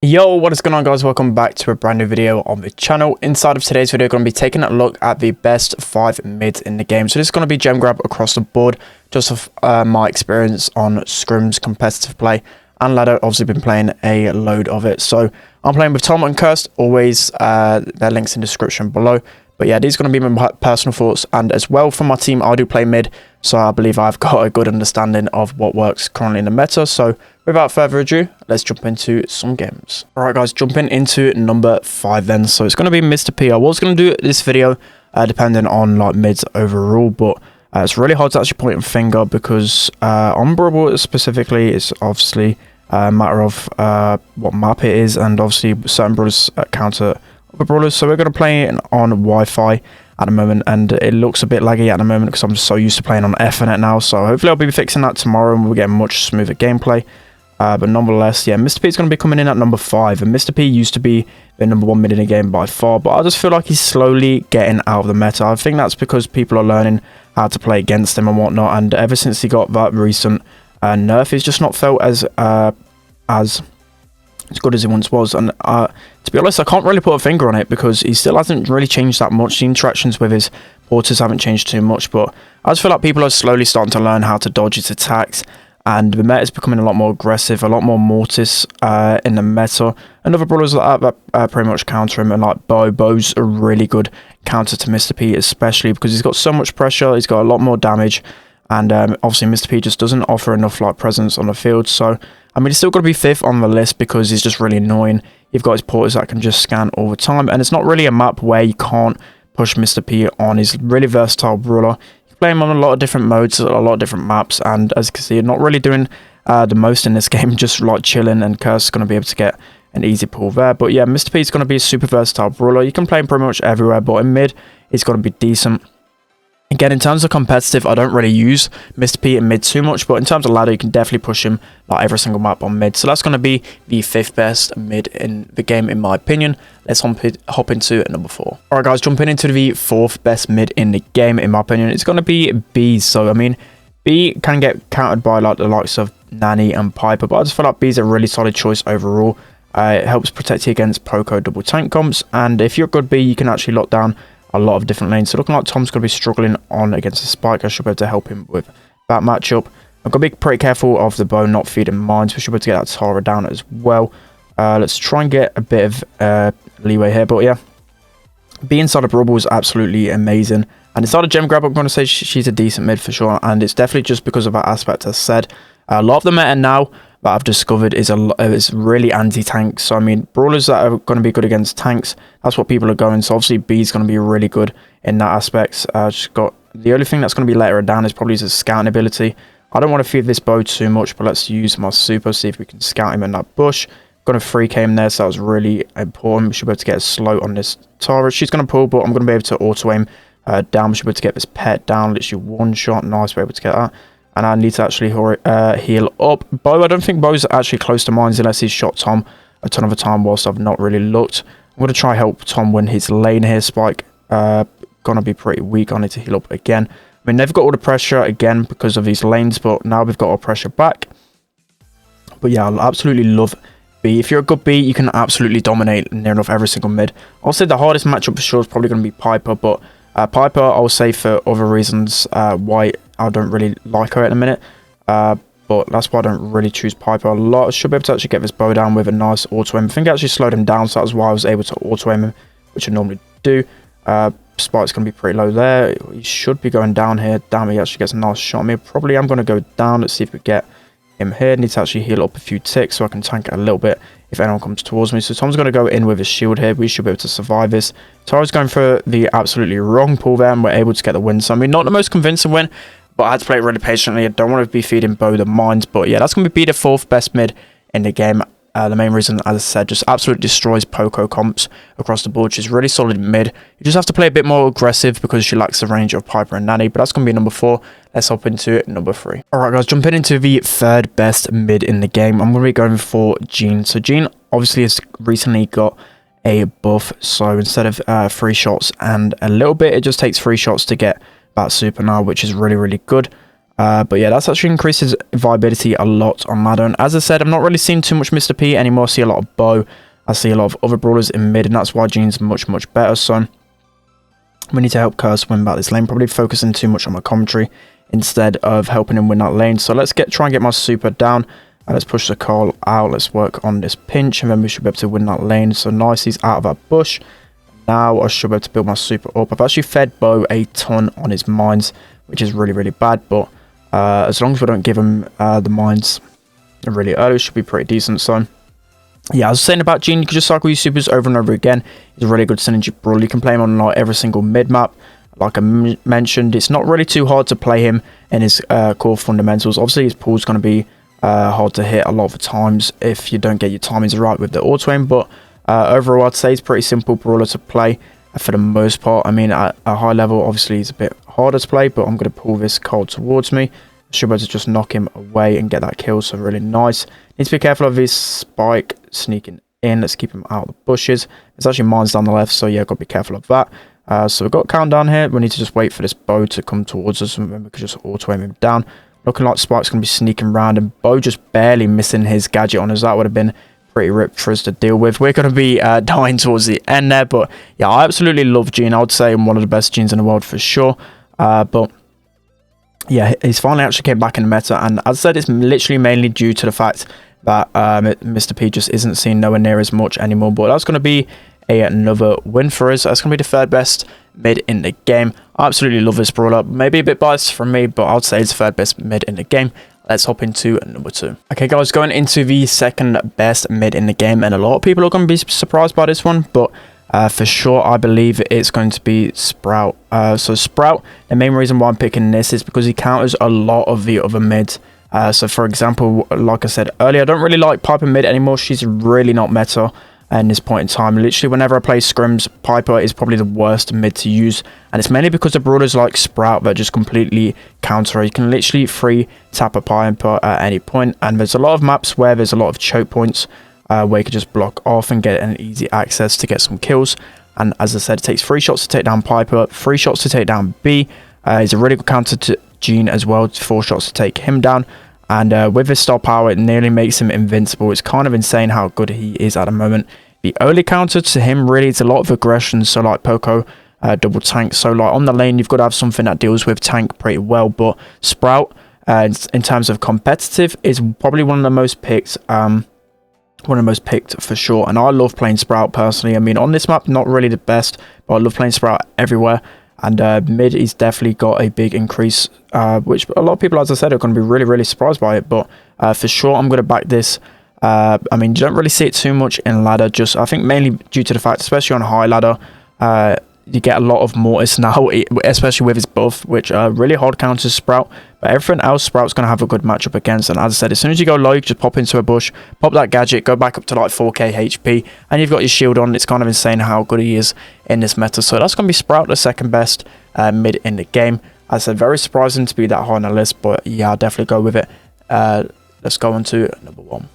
Yo, what is going on, guys? Welcome back to a brand new video on the channel. Inside of today's video, going to be taking a look at the best 5 mids in the game. So this is going to be gem grab across the board, just of my experience on scrims, competitive play, and ladder. Obviously been playing a load of it. So I'm playing with Tom and Cursed, always their links in the description below. But yeah, these are going to be my personal thoughts, and as well for my team, I do play mid, so I believe I've got a good understanding of what works currently in the meta. So without further ado, let's jump into some games. Alright guys, jumping into number 5 then. So it's going to be Mr. P. I was going to do this video depending on like mids overall, but it's really hard to actually point a finger because on Brawl specifically, it's obviously a matter of what map it is, and obviously certain brawlers counter other brawlers. So we're going to play on Wi-Fi at the moment, and it looks a bit laggy at the moment because I'm just so used to playing on Ethernet now. So hopefully I'll be fixing that tomorrow and we'll get much smoother gameplay. But nonetheless, yeah, Mr. P is going to be coming in at number 5, and Mr. P used to be the number 1 mid in the game by far, but I just feel like he's slowly getting out of the meta. I think that's because people are learning how to play against him and whatnot, and ever since he got that recent nerf, he's just not felt as good as he once was. And to be honest, I can't really put a finger on it because he still hasn't really changed that much. The interactions with his porters haven't changed too much, but I just feel like people are slowly starting to learn how to dodge his attacks, and the meta is becoming a lot more aggressive, a lot more Mortis in the meta, and other brawlers like that pretty much counter him. And like Bo's a really good counter to Mr. P, especially because he's got so much pressure, he's got a lot more damage, and obviously Mr. P just doesn't offer enough like presence on the field. So I mean, he's still got to be 5th on the list because he's just really annoying. You've got his porters that can just scan all the time, and it's not really a map where you can't push Mr. P on. He's a really versatile brawler. Play him on a lot of different modes, a lot of different maps, and as you can see, not really doing the most in this game, just like chilling, and Curse is going to be able to get an easy pull there. But yeah, Mr. P is going to be a super versatile brawler. You can play him pretty much everywhere, but in mid, he's going to be decent. Again, in terms of competitive, I don't really use Mr. P in mid too much, but in terms of ladder, you can definitely push him like every single map on mid. So that's going to be the 5th best mid in the game, in my opinion. Let's hop into number 4. Alright guys, jumping into the 4th best mid in the game, in my opinion, it's going to be B. So I mean, B can get countered by like the likes of Nanny and Piper, but I just feel like B is a really solid choice overall. It helps protect you against Poco double tank comps, and if you're a good B, you can actually lock down a lot of different lanes. So looking like Tom's going to be struggling on against the Spike. I should be able to help him with that matchup. I've got to be pretty careful of the bow not feeding mines. We should be able to get that Tara down as well. Let's try and get a bit of leeway here. But yeah, B inside of Brawl is absolutely amazing. And inside of gem grab, I'm going to say she's a decent mid for sure. And it's definitely just because of that aspect I said. A lot of the meta now that I've discovered is really anti-tank. So I mean, brawlers that are going to be good against tanks, that's what people are going. So obviously B is going to be really good in that aspect. Just got the only thing that's going to be letting her down is probably his scouting ability. I don't want to feed this bow too much, but let's use my super, see if we can scout him in that bush. Got a 3k him there, so that was really important. We should be able to get a slow on this Tara. She's going to pull, but I'm going to be able to auto aim down. We should be able to get this pet down, literally one shot. Nice, we're able to get that. And I need to actually heal up. Bo, I don't think Bo's actually close to mines unless he's shot Tom a ton of the time whilst I've not really looked. I'm going to try help Tom win his lane here. Spike going to be pretty weak. I need to heal up again. I mean, they've got all the pressure again because of these lanes, but now we've got our pressure back. But yeah, I absolutely love B. If you're a good B, you can absolutely dominate near enough every single mid. I'll say the hardest matchup for sure is probably going to be Piper, but Piper, I'll say for other reasons why I don't really like her at the minute. But that's why I don't really choose Piper a lot. I should be able to actually get this bow down with a nice auto aim. I think I actually slowed him down, so that's why I was able to auto aim him, which I normally do. Spike's going to be pretty low there. He should be going down here. Damn, he actually gets a nice shot on me. Probably I'm going to go down. Let's see if we get him here. Need to actually heal up a few ticks so I can tank it a little bit if anyone comes towards me. So Tom's going to go in with his shield here. We should be able to survive this. Tara's going for the absolutely wrong pull there, and we're able to get the win. So I mean, not the most convincing win, but I had to play it really patiently. I don't want to be feeding Bo the mines, but yeah, that's going to be the 4th best mid in the game. The main reason, as I said, just absolutely destroys Poco comps across the board. She's really solid mid. You just have to play a bit more aggressive because she lacks the range of Piper and Nanny. But that's going to be number 4. Let's hop into number 3. Alright guys, jumping into the 3rd best mid in the game. I'm going to be going for Jean. So Jean obviously has recently got a buff. So instead of 3 shots and a little bit, it just takes 3 shots to get that super now, which is really, really good. But yeah, that's actually increased his viability a lot on ladder. And as I said, I'm not really seeing too much Mr. P anymore. I see a lot of Bo. I see a lot of other brawlers in mid, and that's why Gene's much better. So we need to help Curse win back this lane. Probably focusing too much on my commentary instead of helping him win that lane. So let's try and get my super down. Let's push the call out. Let's work on this pinch, and then we should be able to win that lane. So nice, he's out of that bush. Now I should be able to build my super up. I've actually fed Bo a ton on his mines, which is really bad. But as long as we don't give him the mines really early, it should be pretty decent. So yeah, I was saying about Gene, you can just cycle your supers over and over again. He's a really good synergy brawler. You can play him on like every single mid map. Like I mentioned, it's not really too hard to play him in his core fundamentals. Obviously, his pool's going to be hard to hit a lot of the times if you don't get your timings right with the auto aim. But overall, I'd say it's pretty simple brawler to play for the most part. I mean, at a high level, obviously, it's a bit harder to play, but I'm going to pull this card towards me. Should be able to just knock him away and get that kill, so really nice. Need to be careful of his spike sneaking in. Let's keep him out of the bushes. There's actually mines down the left, so yeah, got to be careful of that. So we've got countdown here. We need to just wait for this Bo to come towards us, and then we can just auto aim him down. Looking like Spike's going to be sneaking around, and Bo just barely missing his gadget on us. That would have been pretty ripped for us to deal with. We're going to be dying towards the end there, but yeah, I absolutely love Gene. I would say I'm one of the best Genes in the world for sure. But yeah, he's finally actually came back in the meta, and as I said, it's literally mainly due to the fact that Mr. P just isn't seen nowhere near as much anymore. But that's going to be another win for us. That's going to be the third best mid in the game. I absolutely love this brawler. Maybe a bit biased from me, but I'd say it's the third best mid in the game. Let's hop into number 2. Okay, guys, going into the second best mid in the game, and a lot of people are going to be surprised by this one, but for sure, I believe it's going to be Sprout. So Sprout, the main reason why I'm picking this is because he counters a lot of the other mids. So for example, like I said earlier, I don't really like Piper mid anymore. She's really not meta in this point in time. Literally, whenever I play scrims, Piper is probably the worst mid to use. And it's mainly because of brawlers like Sprout that just completely counter. You can literally free tap a Piper at any point. And there's a lot of maps where there's a lot of choke points, where you can just block off and get an easy access to get some kills. And as I said, it takes 3 shots to take down Piper, 3 shots to take down B. He's a really good counter to Gene as well, 4 shots to take him down. And with his star power, it nearly makes him invincible. It's kind of insane how good he is at the moment. The only counter to him really is a lot of aggression, so like Poco, double tank. So like on the lane, you've got to have something that deals with tank pretty well. But Sprout, in terms of competitive, is probably one of the most picked. One of the most picked for sure, and I love playing Sprout personally. I mean, on this map, not really the best, but I love playing Sprout everywhere. And mid, he's definitely got a big increase, which a lot of people, as I said, are going to be really surprised by it. But for sure, I'm going to back this. I mean, you don't really see it too much in ladder, just I think mainly due to the fact, especially on high ladder, you get a lot of mortis now, especially with his buff, which really hard counters Sprout. But everything else, Sprout's going to have a good matchup against. And as I said, as soon as you go low, you just pop into a bush, pop that gadget, go back up to like 4k HP, and you've got your shield on. It's kind of insane how good he is in this meta. So that's going to be Sprout, the second best mid in the game. As I said, very surprising to be that high on the list, but yeah, I'll definitely go with it. Let's go on to number 1.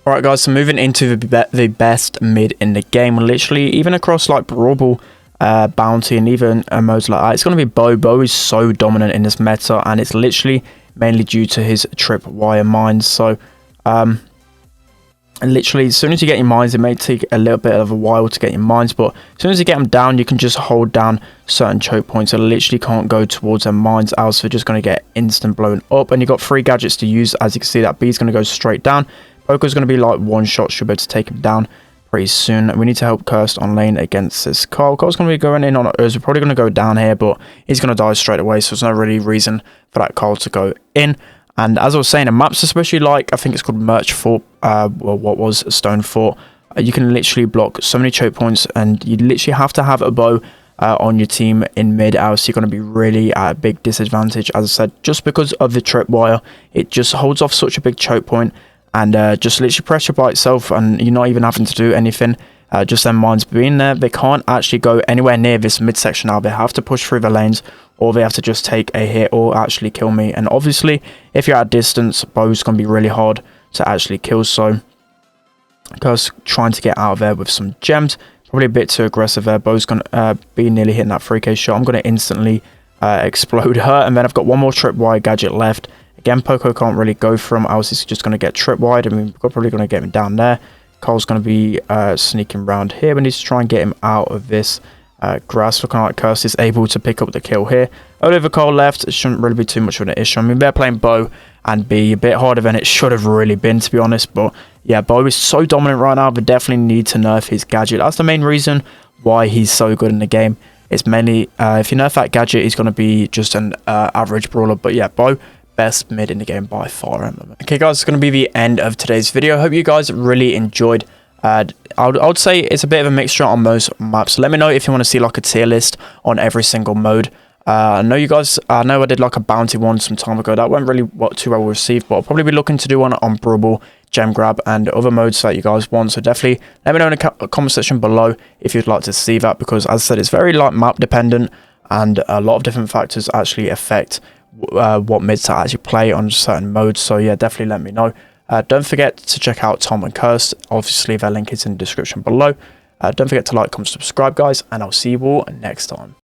Alright guys, so moving into the best mid in the game, literally even across like Brawl, Bounty, and even modes like that, it's going to be Bo. Bo is so dominant in this meta, and it's literally mainly due to his tripwire mines. So literally, as soon as you get your mines, it may take a little bit of a while to get your mines, but as soon as you get them down, you can just hold down certain choke points. So literally can't go towards their mines, else they're just going to get instant blown up. And you've got 3 gadgets to use. As you can see, that B is going to go straight down. Poker's going to be like 1 shot, should be able to take him down pretty soon. We need to help Cursed on lane against this Carl. Carl's going to be going in on us. We're probably going to go down here, but he's going to die straight away, so there's no really reason for that Carl to go in. And as I was saying, in maps, especially like, I think it's called Merch Fort, well, what was Stone Fort, you can literally block so many choke points, and you literally have to have a Bo on your team in mid, else you're going to be really at a big disadvantage. As I said, just because of the tripwire, it just holds off such a big choke point, and just literally pressure by itself, and you're not even having to do anything. Just their mines being there, they can't actually go anywhere near this midsection now. They have to push through the lanes, or they have to just take a hit or actually kill me. And obviously, if you're at a distance, Bo's going to be really hard to actually kill. So, because trying to get out of there with some gems, probably a bit too aggressive there. Bo's going to be nearly hitting that 3k shot. I'm going to instantly explode her, and then I've got one more tripwire gadget left. Again, Poco can't really go for him, else he's just going to get trip wide. I mean, we're probably going to get him down there. Cole's going to be sneaking around here. We need to try and get him out of this grass. Looking like Curse is able to pick up the kill here. Oliver Cole left. It shouldn't really be too much of an issue. I mean, they're playing Bo and B a bit harder than it should have really been, to be honest. But yeah, Bo is so dominant right now. They definitely need to nerf his gadget. That's the main reason why he's so good in the game. It's mainly, if you nerf that gadget, he's going to be just an average brawler. But yeah, Bo, best mid in the game by far. Okay guys, it's going to be the end of today's video. Hope you guys really enjoyed. I would say it's a bit of a mixture on most maps. Let me know if you want to see like a tier list on every single mode. I know I did like a bounty one some time ago. That went really too well received, but I'll probably be looking to do one on Brawl, Gem Grab, and other modes that you guys want. So definitely let me know in the comment section below if you'd like to see that, because as I said, it's very like map dependent, and a lot of different factors actually affect what mids to actually play on certain modes. So yeah, definitely let me know. Don't forget to check out Tom and Curse. Obviously their link is in the description below. Don't forget to like, comment, subscribe guys, and I'll see you all next time.